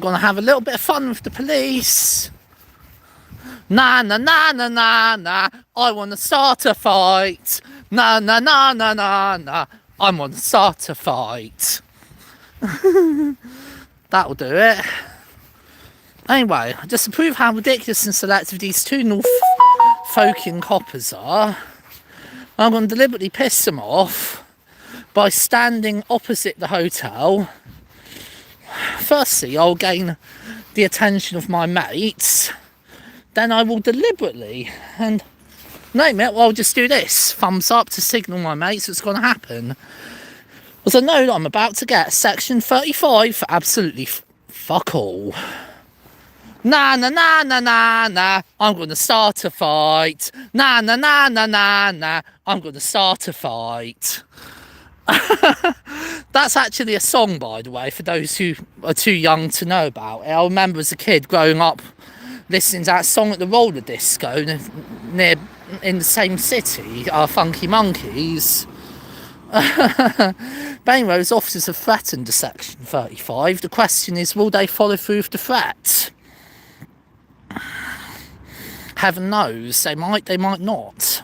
gonna have a little bit of fun with the police. Na na na na na na, I wanna start a fight. Na na na na na na, I wanna start a fight. That'll do it. Anyway, just to prove how ridiculous and selective these two Norfolkian coppers are, I'm going to deliberately piss them off by standing opposite the hotel. Firstly, I'll gain the attention of my mates. Then I will deliberately, and name it, well, I'll just do this. Thumbs up to signal my mates what's going to happen. Because I know that I'm about to get section 35 for absolutely fuck all. Na na na na na na, I'm going to start a fight. Na na na na na na, I'm going to start a fight. That's actually a song, by the way, for those who are too young to know about it. I remember as a kid growing up listening to that song at the roller disco near in the same city, Funky Monkeys. But anyway, as officers have threatened the section 35, the question is, will they follow through with the threat? Heaven knows, they might not.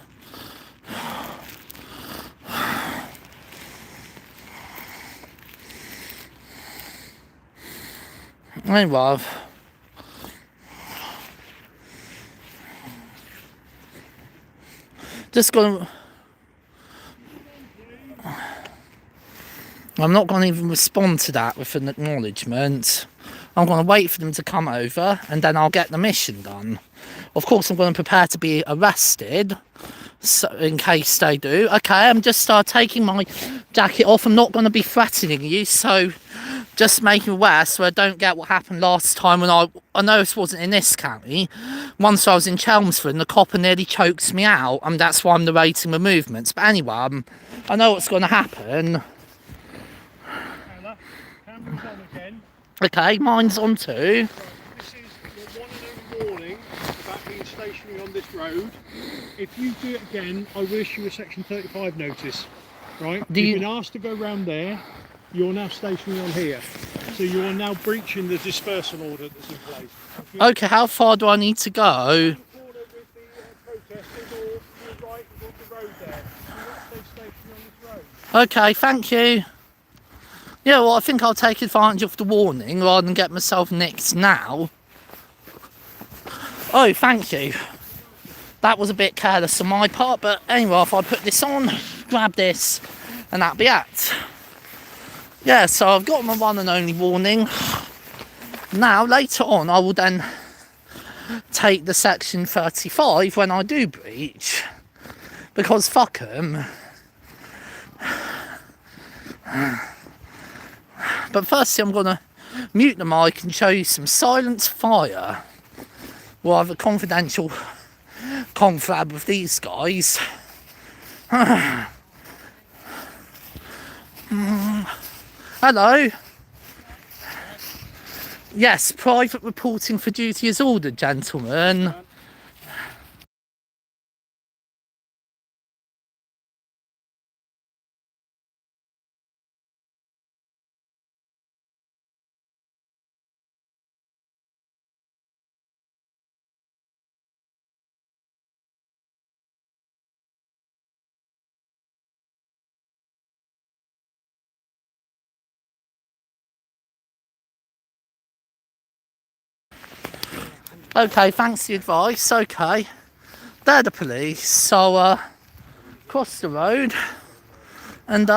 Anyway, just gonna... I'm not going to even respond to that with an acknowledgement. I'm going to wait for them to come over and then I'll get the mission done. Of course, I'm going to prepare to be arrested, so in case they do. Okay, I'm just taking my jacket off. I'm not going to be threatening you, so just make you aware so I don't get what happened last time when I know this wasn't in this county. Once I was in Chelmsford and the copper nearly chokes me out, and that's why I'm narrating the movements. But anyway, I know what's going to happen. Camera's on again. Okay, mine's on too. Right, this is your one and only warning about being stationary on this road. If you do it again, I will issue a section 35 notice. Right? You've been asked to go round there. You're now stationary on here. So you are now breaching the dispersal order that's in place. Okay, how far do I need to go? Okay, thank you. Yeah, well, I think I'll take advantage of the warning rather than get myself nicked now. Oh, thank you. That was a bit careless on my part, but anyway, if I put this on, grab this, and that'll be it. Yeah, so I've got my one and only warning. Now, later on, I will then take the section 35 when I do breach. Because fuck 'em. But firstly, I'm going to mute the mic and show you some silent fire. We'll have a confidential confab with these guys. Hello. Yes, private reporting for duty is ordered, gentlemen. Okay, thanks for the advice. Okay, they're the police, so cross the road and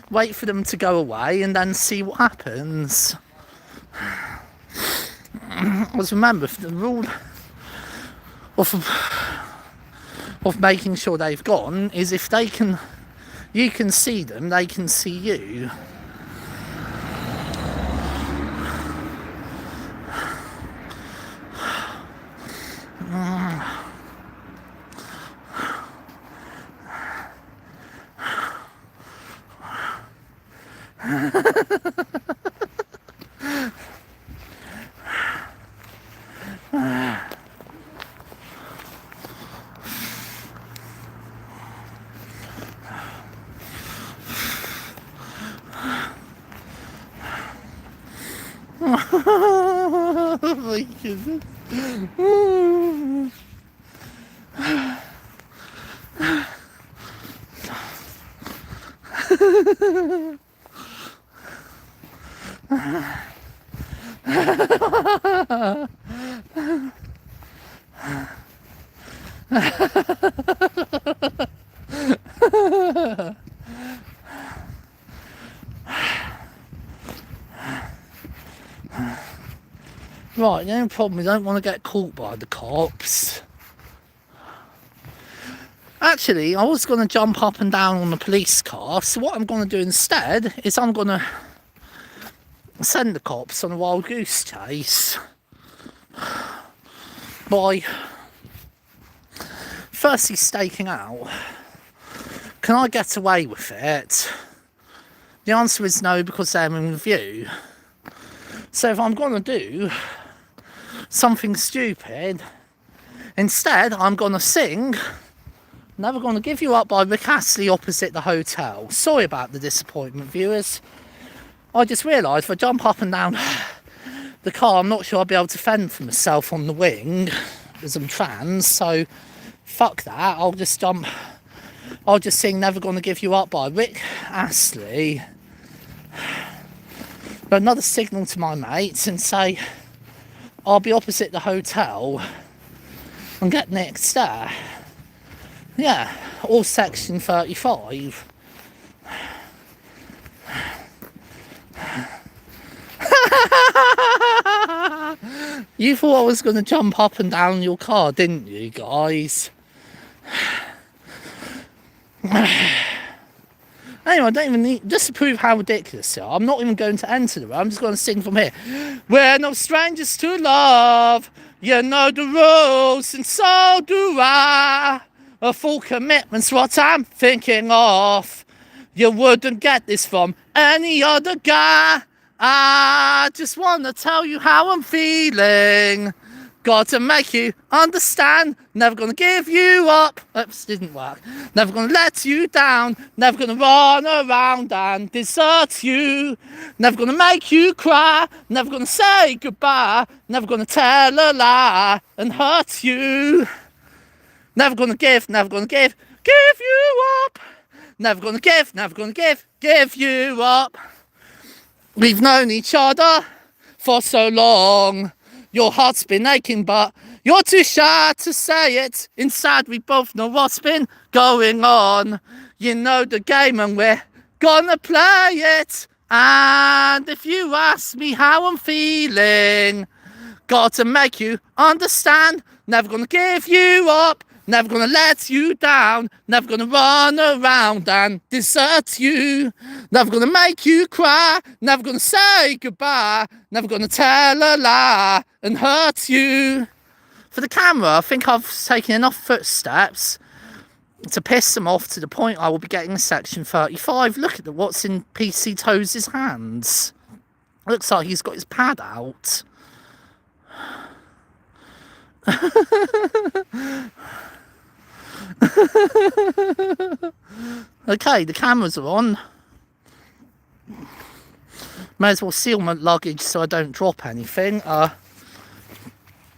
wait for them to go away and then see what happens. Because remember, the rule of making sure they've gone is if you can see them, they can see you. Oh my goodness. Right, the only problem is I don't want to get caught by the cops. Actually, I was going to jump up and down on the police car, so what I'm going to do instead is I'm going to send the cops on a wild goose chase by firstly staking out, can I get away with it? The answer is no, because they're in review. So if I'm going to do something stupid, instead I'm going to sing Never Gonna Give You Up by Rick Astley opposite the hotel. Sorry about the disappointment, viewers. I just realised if I jump up and down the car, I'm not sure I'll be able to fend for myself on the wing, because I'm trans, so fuck that. I'll just sing Never Gonna Give You Up by Rick Astley. But another signal to my mates and say I'll be opposite the hotel and get next there. Yeah, or section 35. You thought I was going to jump up and down your car, didn't you, guys? Anyway, I don't even need, just to prove how ridiculous they are, I'm not even going to enter the room, I'm just going to sing from here. We're no strangers to love, you know the rules, and so do I. A full commitment's what I'm thinking of. You wouldn't get this from any other guy. I just want to tell you how I'm feeling. Got to make you understand. Never gonna give you up. Oops, didn't work. Never gonna let you down. Never gonna run around and desert you. Never gonna make you cry. Never gonna say goodbye. Never gonna tell a lie and hurt you. Never gonna give you up. Never gonna give you up. We've known each other for so long. Your heart's been aching, but you're too shy to say it. Inside, we both know what's been going on. You know the game, and we're gonna play it. And if you ask me how I'm feeling, got to make you understand. Never gonna give you up. Never gonna let you down. Never gonna run around and desert you. Never gonna make you cry. Never gonna say goodbye. Never gonna tell a lie and hurt you. For the camera, I think I've taken enough footsteps to piss them off to the point I will be getting section 35. Look at what's in PC Toes' hands. Looks like he's got his pad out. Okay, the cameras are on. May as well seal my luggage so I don't drop anything.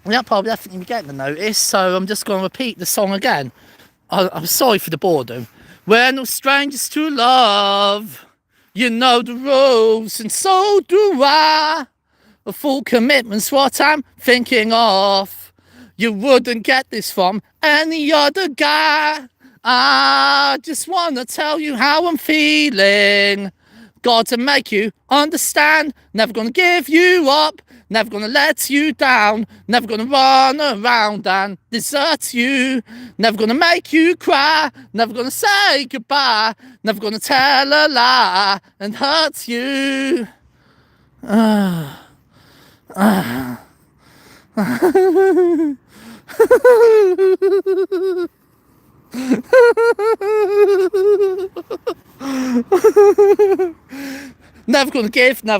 Yep, I'll definitely be getting the notice, so I'm just going to repeat the song again. I'm sorry for the boredom. We're no strangers to love. You know the rules, and so do I. A full commitment's what I'm thinking of. You wouldn't get this from any other guy. I just want to tell you how I'm feeling. Got to make you understand. Never gonna give you up. Never gonna let you down. Never gonna run around and desert you. Never gonna make you cry. Never gonna say goodbye. Never gonna tell a lie and hurt you. Never gonna give you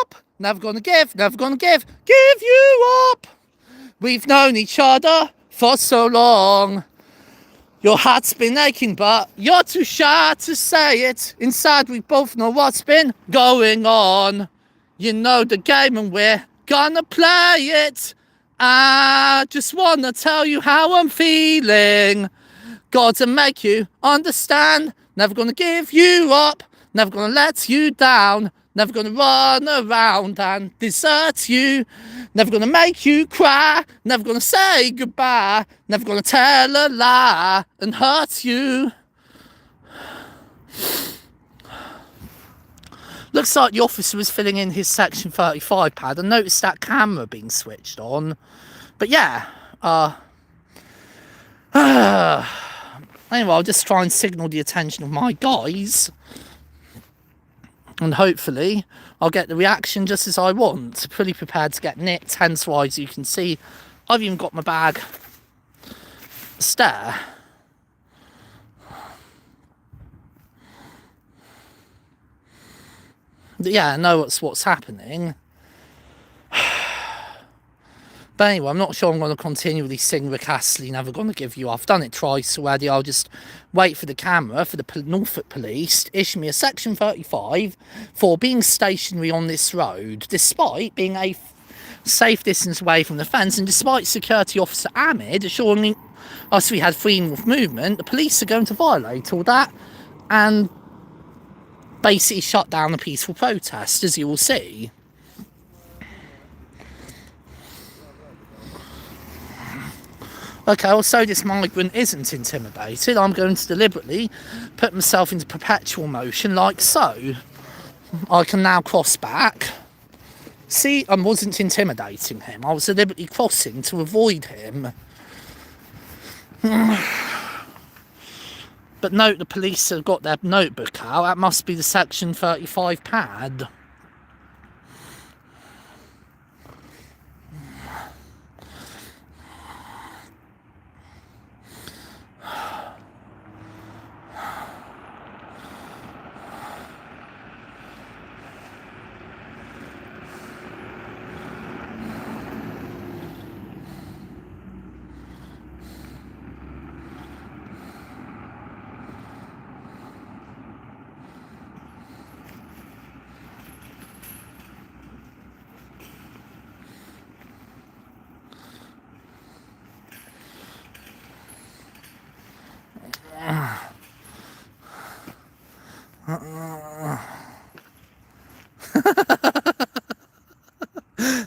up. Never gonna give you up. We've known each other for so long. Your heart's been aching, but you're too shy to say it. Inside, we both know what's been going on. You know the game and we're gonna play it. I just wanna tell you how I'm feeling. Got to make you understand. Never gonna give you up. Never gonna let you down. Never gonna run around and desert you. Never gonna make you cry. Never gonna say goodbye. Never gonna tell a lie and hurt you. Looks like the officer was filling in his section 35 pad. I noticed that camera being switched on. But yeah, anyway, I'll just try and signal the attention of my guys. And hopefully, I'll get the reaction just as I want. Pretty prepared to get nicked, hence why, as you can see, I've even got my bag stare. But yeah, I know what's happening. But anyway, I'm not sure I'm going to continually sing Rick Astley, Never Gonna Give You Up. I've done it twice already. I'll just wait for the camera, for the Norfolk Police to issue me a section 35 for being stationary on this road, despite being a safe distance away from the fence, and despite Security Officer Ahmed assuring us we had freedom of movement. The police are going to violate all that and basically shut down the peaceful protest, as you will see. Okay, also this migrant isn't intimidated. I'm going to deliberately put myself into perpetual motion like so. I can now cross back. See, I wasn't intimidating him. I was deliberately crossing to avoid him. But note the police have got their notebook out. That must be the section 35 pad.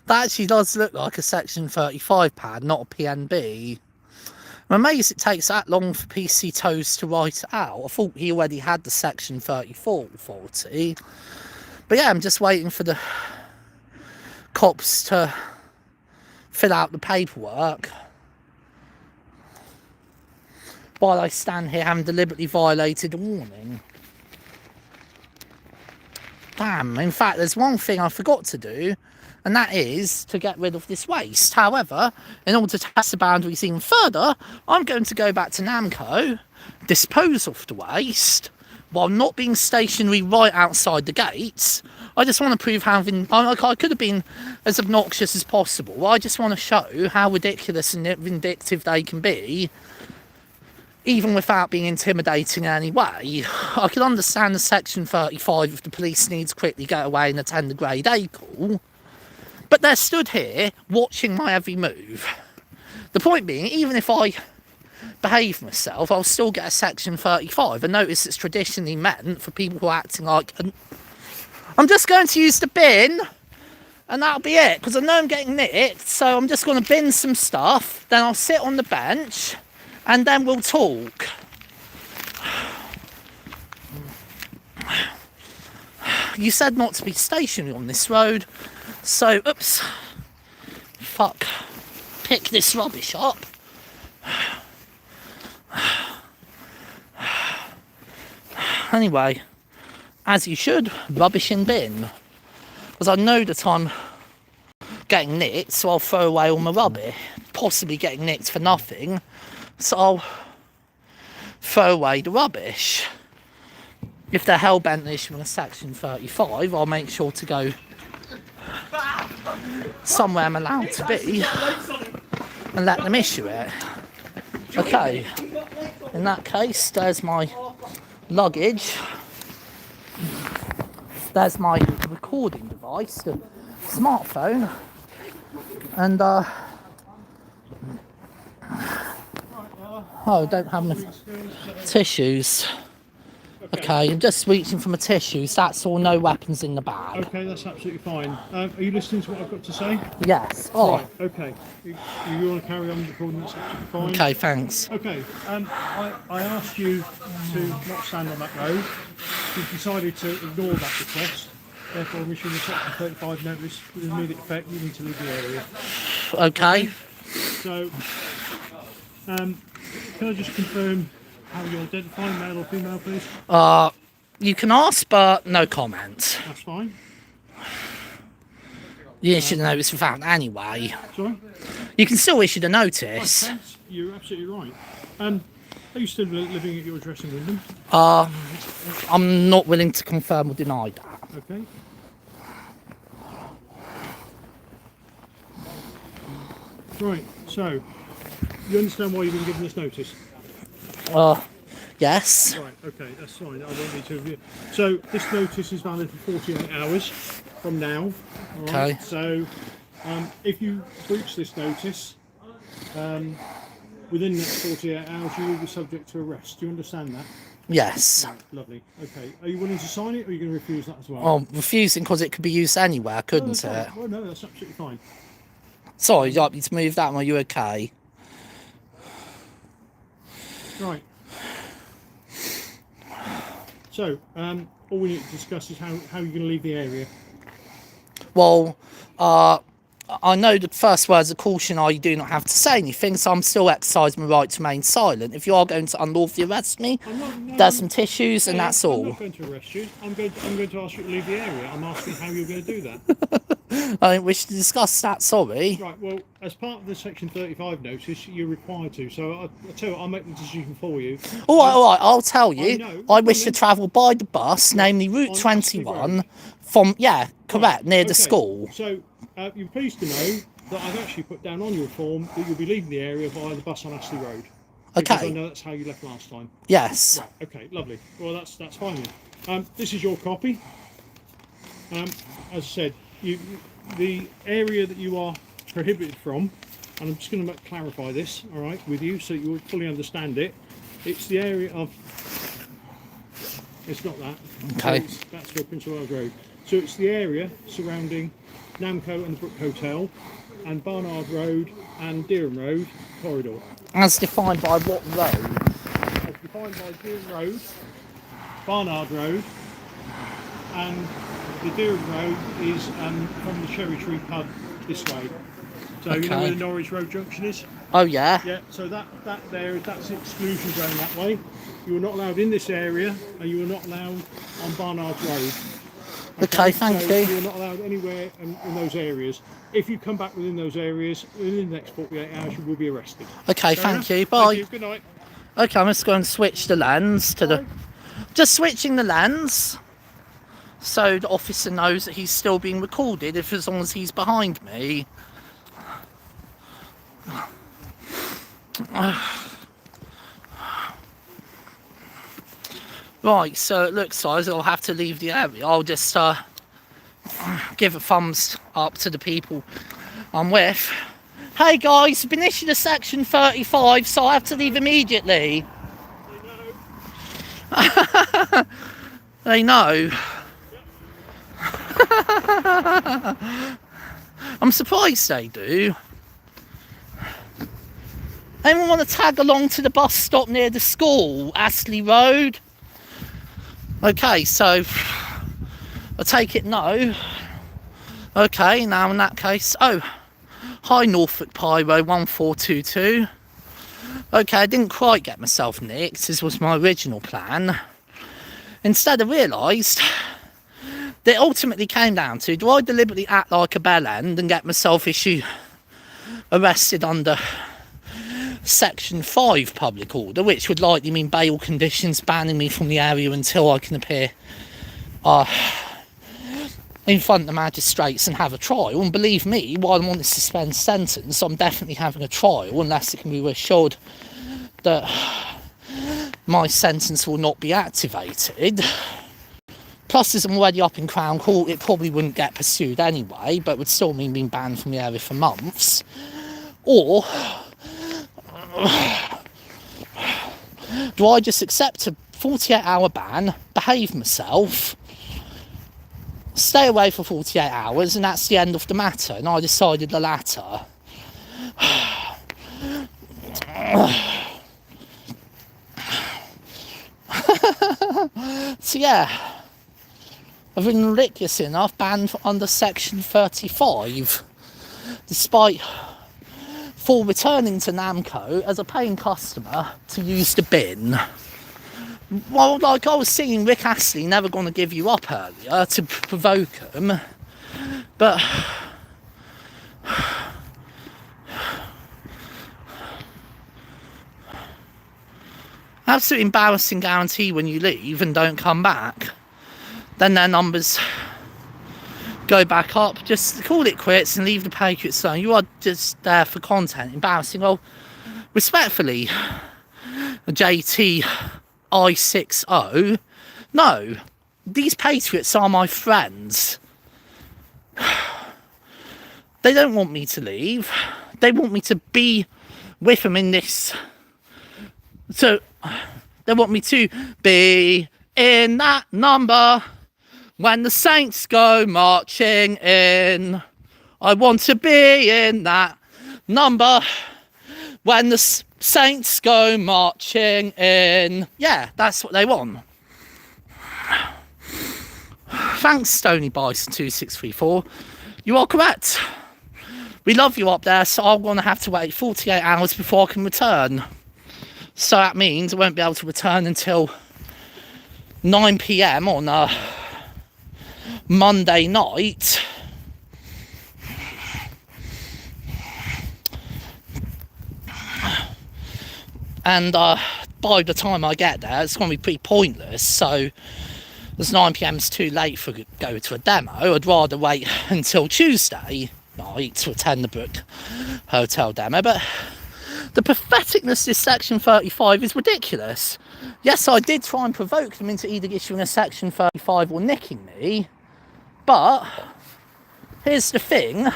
That actually does look like a section 35 pad, not a PNB. I'm amazed it takes that long for PC Toes to write it out. I thought he already had the section 3440. But yeah, I'm just waiting for the cops to fill out the paperwork while I stand here having deliberately violated a warning. Damn, in fact, there's one thing I forgot to do, and that is to get rid of this waste. However, in order to test the boundaries even further, I'm going to go back to Namco, dispose of the waste, while not being stationary right outside the gates. I just want to prove how I could have been as obnoxious as possible. I just want to show how ridiculous and vindictive they can be, even without being intimidating in any way. I can understand the section 35 if the police need to quickly get away and attend the grade A call. But they're stood here watching my every move. The point being, even if I behave myself, I'll still get a section 35. And notice it's traditionally meant for people who are acting like... I'm just going to use the bin, and that'll be it, because I know I'm getting nicked, so I'm just going to bin some stuff, then I'll sit on the bench, and then we'll talk. You said not to be stationary on this road, so, oops, fuck, pick this rubbish up. Anyway, as you should, rubbish in bin. Because I know that I'm getting nicked, so I'll throw away all my rubbish. Possibly getting nicked for nothing, so I'll throw away the rubbish. If they're hell-bent on issuing a section 35, I'll make sure to go somewhere I'm allowed to be and let them issue it. Okay, in that case, there's my luggage. there's my recording device, the smartphone, and oh, I don't have enough tissues. Okay, I'm just reaching for my tissues, that's all, no weapons in the bag. Okay, that's absolutely fine. Are you listening to what I've got to say? Yes. Oh. Right, okay. You want to carry on recording, that's absolutely fine. Okay, thanks. Okay, I asked you to not stand on that road. You've decided to ignore that request. Therefore, I'm issuing a section 35 notice with immediate effect. You need to leave the area. Okay. So, can I just confirm how you identify, male or female, please? You can ask, but no comment. That's fine. You issued a notice without anyway. Sorry? You can still issue the notice. Right, you're absolutely right. Are you still living at your address in Wyndham? I'm not willing to confirm or deny that. Okay. Right, so, you understand why you've been given this notice? Yes. Right, okay, that's fine. I won't need to review. So, this notice is valid for 48 hours from now. All right? Okay. So, if you breach this notice, within the next 48 hours, you will be subject to arrest. Do you understand that? Yes. Right, lovely. Okay. Are you willing to sign it, or are you going to refuse that as well? Oh, refusing because it could be used anywhere, couldn't No, that's it? fine. Well, no, that's absolutely fine. Sorry, you'd like me to move that one? Are you okay? Right. So, all we need to discuss is how you're going to leave the area. Well, I know the first words of caution are you do not have to say anything, so I'm still exercising my right to remain silent. If you are going to unlawfully arrest me, there's some tissues and that's all. I'm not going to arrest you. I'm going to ask you to leave the area. I'm asking how you're going to do that. I don't wish to discuss that, sorry. Right, well, as part of the Section 35 notice, you're required to. So I tell you what, I'll make the decision for you. All right, I'll tell you. I wish to travel by the bus, namely Route On 21, from, yeah, correct, near the Okay, school. So you're pleased to know that I've actually put down on your form that you'll be leaving the area via the bus on Astley Road. Because Okay. I know that's how you left last time. Yes. Right, okay, lovely. Well, that's fine then. This is your copy. As I said, the area that you are prohibited from, and I'm just going to clarify this, all right, with you so you fully understand it. It's the area of. It's not that. Okay. That's for Prince of Wales Road. So it's the area surrounding Namco and the Brook Hotel, and Barnard Road and Dereham Road corridor. As defined by what road? As defined by Dereham Road, Barnard Road, and the Dereham Road is from the Cherry Tree pub this way. So you know where the Norwich Road junction is? Oh, yeah? Yeah, so that's exclusion zone that way. You are not allowed in this area, and you are not allowed on Barnard Road. Okay, thank you. You're not allowed anywhere in those areas. If you come back within those areas, within the next 48 hours, you will be arrested. Okay, Fair thank enough? you. Bye. Thank you. Good night. Okay, I'm just going to switch the lens to the... Just switching the lens so the officer knows that he's still being recorded if as long as he's behind me. Right, so it looks like I'll have to leave the area. I'll just give a thumbs up to the people I'm with. Hey guys, I've been issued a section 35, so I have to leave immediately. They know. I'm surprised they do. Anyone want to tag along to the bus stop near the school, Astley Road? Okay, so I take it no. Okay, now in that case, oh, hi Norfolk Pyro 1422. Okay, I didn't quite get myself nicked, this was my original plan. Instead I realised that it ultimately came down to, do I deliberately act like a bellend and get myself arrested under Section 5 public order, which would likely mean bail conditions banning me from the area until I can appear in front of the magistrates and have a trial. And believe me, while I'm on this suspended sentence, I'm definitely having a trial unless it can be assured that my sentence will not be activated. Plus, as I'm already up in Crown Court, it probably wouldn't get pursued anyway, but would still mean being banned from the area for months. Or do I just accept a 48-hour ban, behave myself, stay away for 48 hours, and that's the end of the matter? And I decided the latter. So yeah, I've been ridiculous enough banned under section 35, despite for returning to Namco as a paying customer to use the bin. Well, like I was singing Rick Astley, Never Gonna Give You Up earlier to provoke him, but absolutely embarrassing guarantee when you leave and don't come back. Then their numbers go back up. Just call it quits and leave the Patriots alone. You are just there for content. Embarrassing. Well, respectfully, JT I60, no, these Patriots are my friends. They don't want me to leave. They want me to be with them in this. So they want me to be in that number when the Saints go marching in. I want to be in that number when the Saints go marching in. Yeah, that's what they want. Thanks, Stony Bison 2634. You are correct. We love you up there, so I'm going to have to wait 48 hours before I can return. So that means I won't be able to return until 9 PM on a Monday night. And by the time I get there, it's going to be pretty pointless. So, as 9 PM is too late for go to a demo, I'd rather wait until Tuesday night to attend the Brook Hotel demo. But the patheticness of this Section 35 is ridiculous. Yes, I did try and provoke them into either issuing a Section 35 or nicking me. But here's the thing.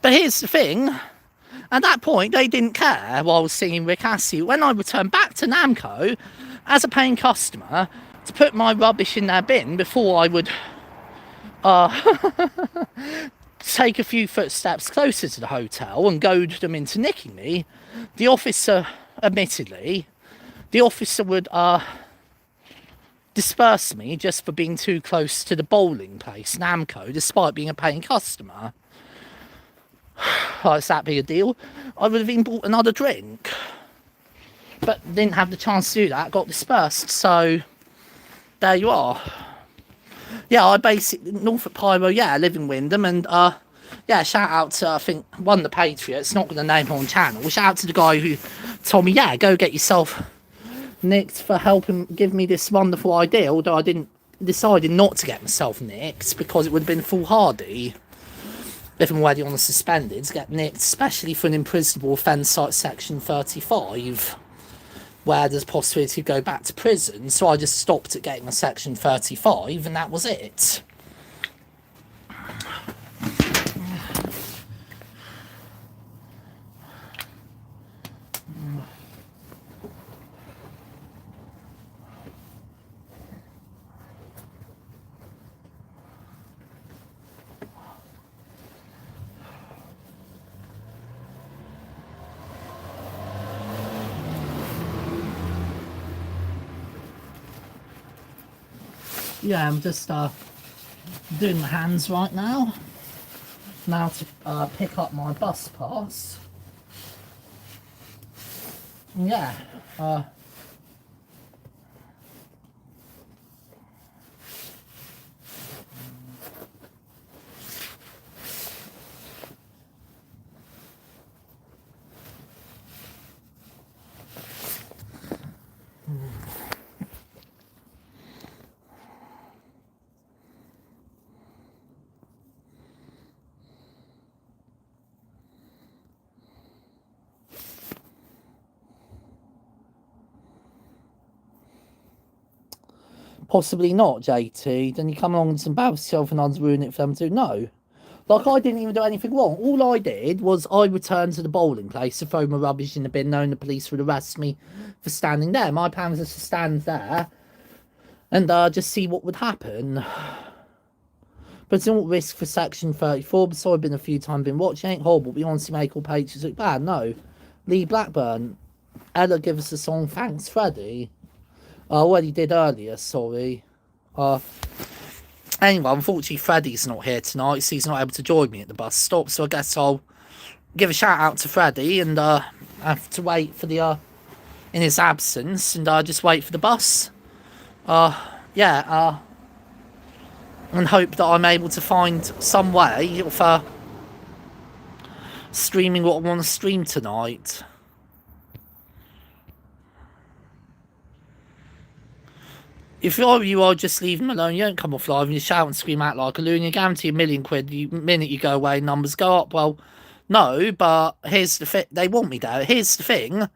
But here's the thing, at that point they didn't care while I was singing Rick Astley. When I returned back to Namco as a paying customer to put my rubbish in their bin before I would take a few footsteps closer to the hotel and goad them into nicking me, the officer, admittedly, the officer would disperse me just for being too close to the bowling place, Namco, despite being a paying customer. It's that big a deal. I would have even bought another drink, but didn't have the chance to do that, got dispersed, so there you are. Yeah, I basically, Norfolk Pyro, yeah, I live in Wyndham, and yeah, shout out to, I think, one of the Patriots, not going to name him on channel, shout out to the guy who told me, yeah, go get yourself nicked, for helping give me this wonderful idea, although I decided not to get myself nicked because it would have been foolhardy. If I'm already on the suspended, to get nicked, especially for an imprisonable offence like Section 35, where there's a possibility to go back to prison. So I just stopped at getting a Section 35, and that was it. Yeah, I'm just doing the hands right now. Now to pick up my bus pass. Yeah. Possibly not, JT. Then you come along and embarrass yourself and I'd ruin it for them too. No. Like, I didn't even do anything wrong. All I did was I returned to the bowling place to throw my rubbish in the bin, knowing the police would arrest me for standing there. My plan was just to stand there and just see what would happen. But it's not risk for Section 34. Besides, I've been a few times been watching. Ain't horrible, but you honestly make all pages look bad. No. Lee Blackburn. Ella, give us a song. Thanks, Freddie. I already did earlier, sorry. Anyway, unfortunately, Freddie's not here tonight, so he's not able to join me at the bus stop. So I guess I'll give a shout out to Freddie and have to wait for the in his absence, and just wait for the bus. And hope that I'm able to find some way of streaming what I want to stream tonight. If I were you, I'd just leave them alone. You don't come off live and you shout and scream out like a loon. You guarantee £1 million the minute you go away, numbers go up. Well, no, but here's the thing. They want me there. Here's the thing.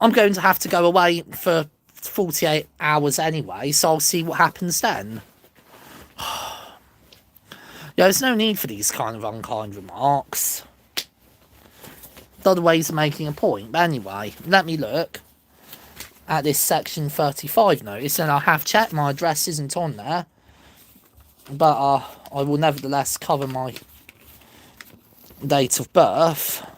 I'm going to have to go away for 48 hours anyway, so I'll see what happens then. There's no need for these kind of unkind remarks. Other ways of making a point. But anyway, let me look at this Section 35 notice, and I have checked my address isn't on there, but I will nevertheless cover my date of birth.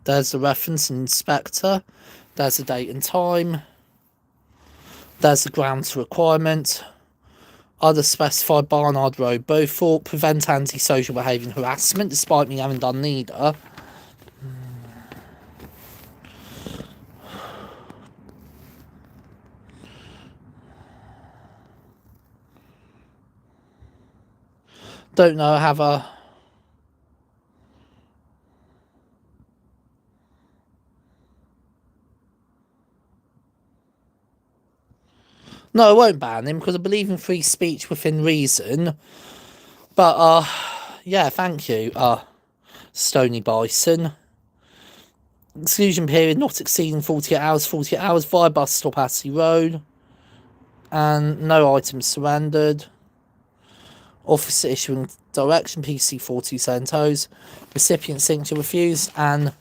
There's the reference and inspector. There's the date and time. There's the grounds requirement. Other specified Barnard Road, Beaufort. Prevent antisocial behaviour and harassment, despite me having done neither. Don't know, have a... No, I won't ban him, because I believe in free speech within reason. But, yeah, thank you, Stony Bison. Exclusion period not exceeding 48 hours via bus stop Astley Road. And no items surrendered. Officer issuing direction, PC 42 Centos. Recipient signature refused, and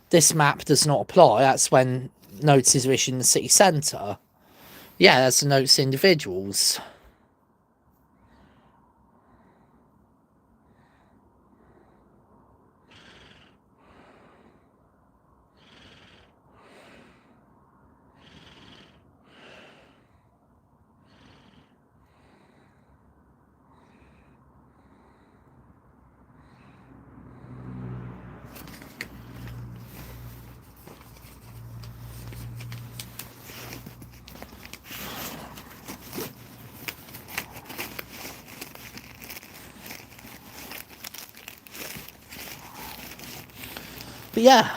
this map does not apply. That's when notices are issued in the city centre. Yeah, that's the notice to individuals. But yeah,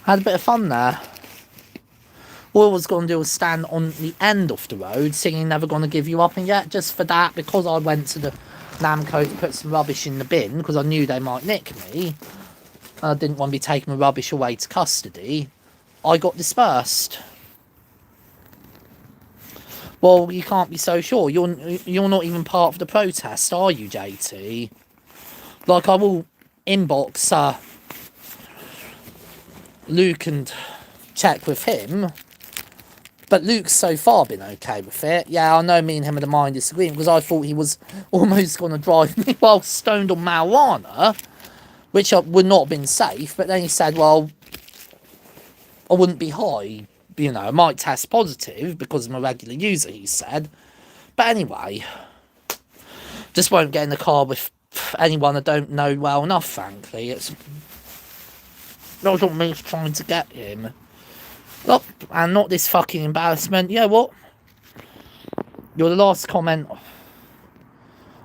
had a bit of fun there. All I was going to do was stand on the end of the road singing Never Gonna Give You Up, and yet just for that, because I went to the Namco to put some rubbish in the bin, because I knew they might nick me, I didn't want to be taking the rubbish away to custody, I got dispersed. Well, you can't be so sure. You're not even part of the protest, are you, JT? Like, I will inbox Luke and check with him, but Luke's so far been okay with it. Yeah, I know me and him had a mind disagreement, because I thought he was almost going to drive me while stoned on marijuana, which would not have been safe. But then he said, well, I wouldn't be high, you know, I might test positive because I'm a regular user, he said. But anyway, just won't get in the car with anyone I don't know well enough, frankly. It's not what me trying to get him. Look, and not this fucking embarrassment. You know what? You're the last comment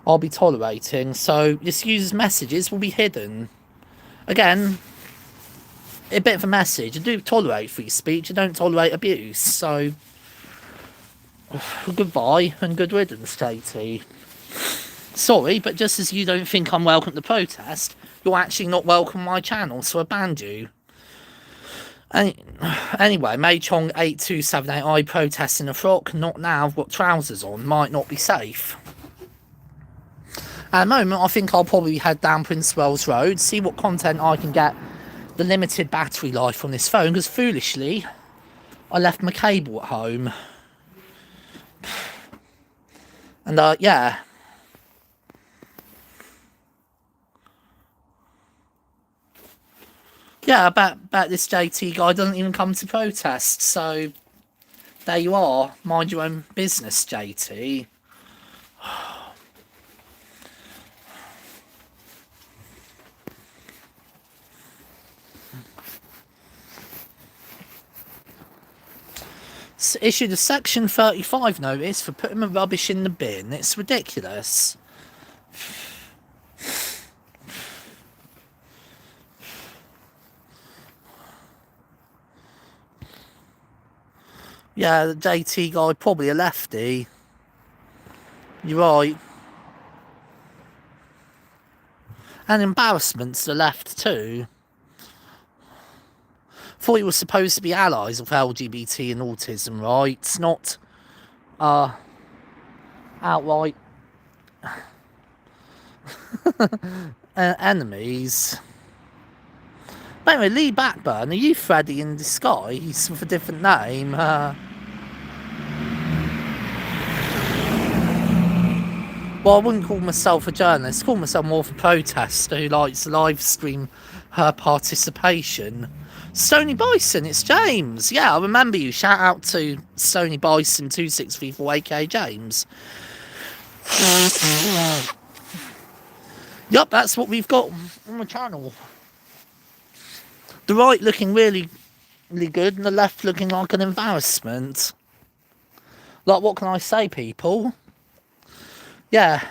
I'll be tolerating, so this user's messages will be hidden. Again, a bit of a message. I do tolerate free speech, I don't tolerate abuse, so goodbye and good riddance, JT. Sorry, but just as you don't think I'm welcome to protest, you're actually not welcome on my channel, so I banned you. Anyway, Mei Chong 8278, I protest in a frock, not now, I've got trousers on, might not be safe. At the moment, I think I'll probably head down Prince Wells Road, see what content I can get, the limited battery life on this phone, because foolishly, I left my cable at home. And, yeah. Yeah, I bet this JT guy doesn't even come to protest, so there you are. Mind your own business, JT. Issued a Section 35 notice for putting my rubbish in the bin. It's ridiculous. Yeah, the JT guy, probably a lefty. You're right. And embarrassment's the left too. Thought he was supposed to be allies of LGBT and autism rights, not outright enemies. But anyway, Lee Blackburn, are you Freddy in disguise with a different name? Well, I wouldn't call myself a journalist, I call myself more of a protester who likes to live stream her participation. Stony Bison, it's James. Yeah, I remember you. Shout out to Stony Bison 2634 aka James. Yup, that's what we've got on the channel. The right looking really, really good and the left looking like an embarrassment. Like, what can I say, people? Yeah.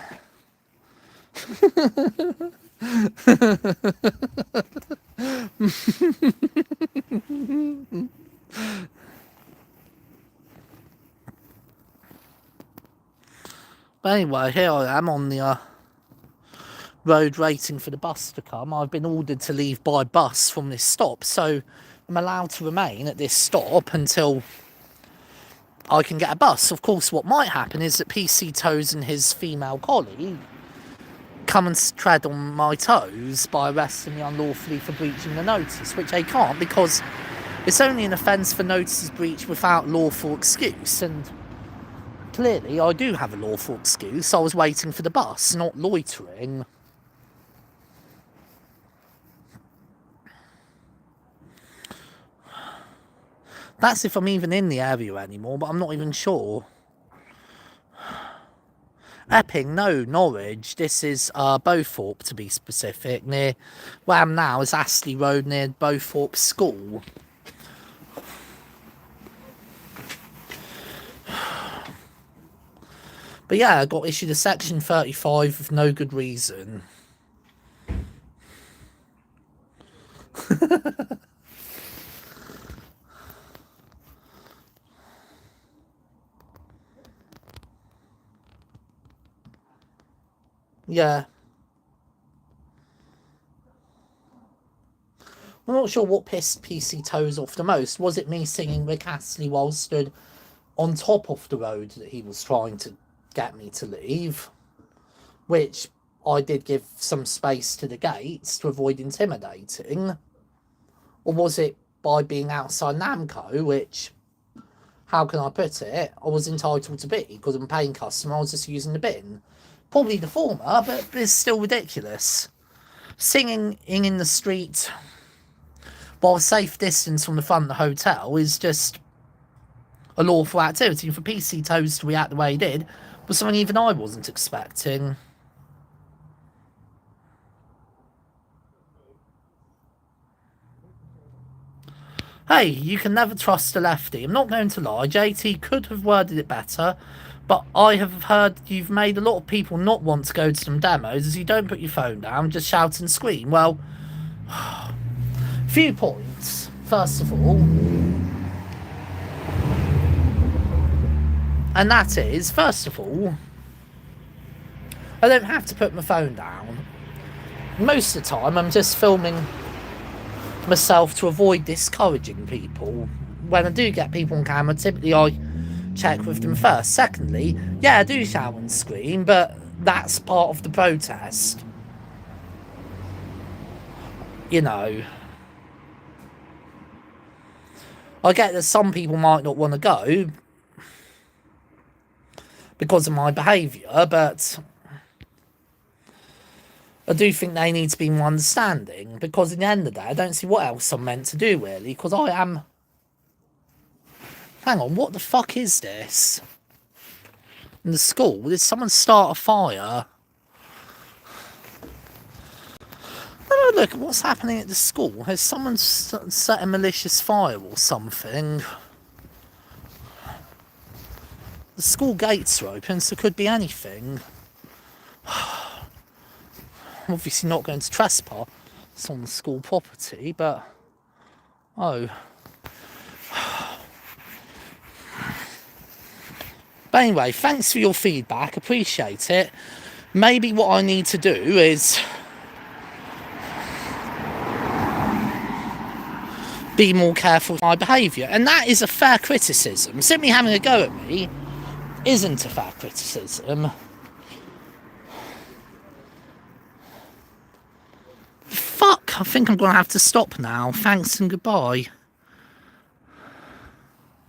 But anyway, here I am on the road waiting for the bus to come. I've been ordered to leave by bus from this stop, so I'm allowed to remain at this stop until I can get a bus. Of course, what might happen is that PC Toes and his female colleague come and tread on my toes by arresting me unlawfully for breaching the notice, which they can't because it's only an offence for notices breach without lawful excuse, and clearly I do have a lawful excuse. I was waiting for the bus, not loitering. That's if I'm even in the area anymore, but I'm not even sure. Epping, no, Norwich. This is Beauthorpe, to be specific. Near where I am now is Astley Road near Beauthorpe School. But yeah, I got issued a Section 35 with no good reason. Yeah. I'm not sure what pissed PC Toes off the most. Was it me singing Rick Astley while stood on top of the road that he was trying to get me to leave? Which I did give some space to the gates to avoid intimidating. Or was it by being outside Namco, which, how can I put it, I was entitled to be because I'm a paying customer, I was just using the bin. Probably the former, but it's still ridiculous. Singing in the street while a safe distance from the front of the hotel is just a lawful activity. And for PC Toes to react the way he did was something even I wasn't expecting. Hey, you can never trust a lefty. I'm not going to lie, JT could have worded it better, but I have heard you've made a lot of people not want to go to some demos as you don't put your phone down, just shout and scream. Well, few points. First of all, and that is, first of all, I don't have to put my phone down. Most of the time, I'm just filming myself to avoid discouraging people. When I do get people on camera, typically I check with them first. Secondly, yeah, I do shout and scream, but that's part of the protest. You know, I get that some people might not want to go because of my behaviour, but I do think they need to be more understanding, because in the end of the day, I don't see what else I'm meant to do, really, because I am... Hang on, what the fuck is this? In the school? Did someone start a fire? Oh, look, what's happening at the school? Has someone set a malicious fire or something? The school gates are open, so it could be anything. I'm obviously not going to trespass on the school property, but... Oh. But anyway, thanks for your feedback, appreciate it. Maybe what I need to do is... be more careful with my behaviour, and that is a fair criticism. Simply having a go at me isn't a fair criticism. Fuck, I think I'm going to have to stop now. Thanks and goodbye.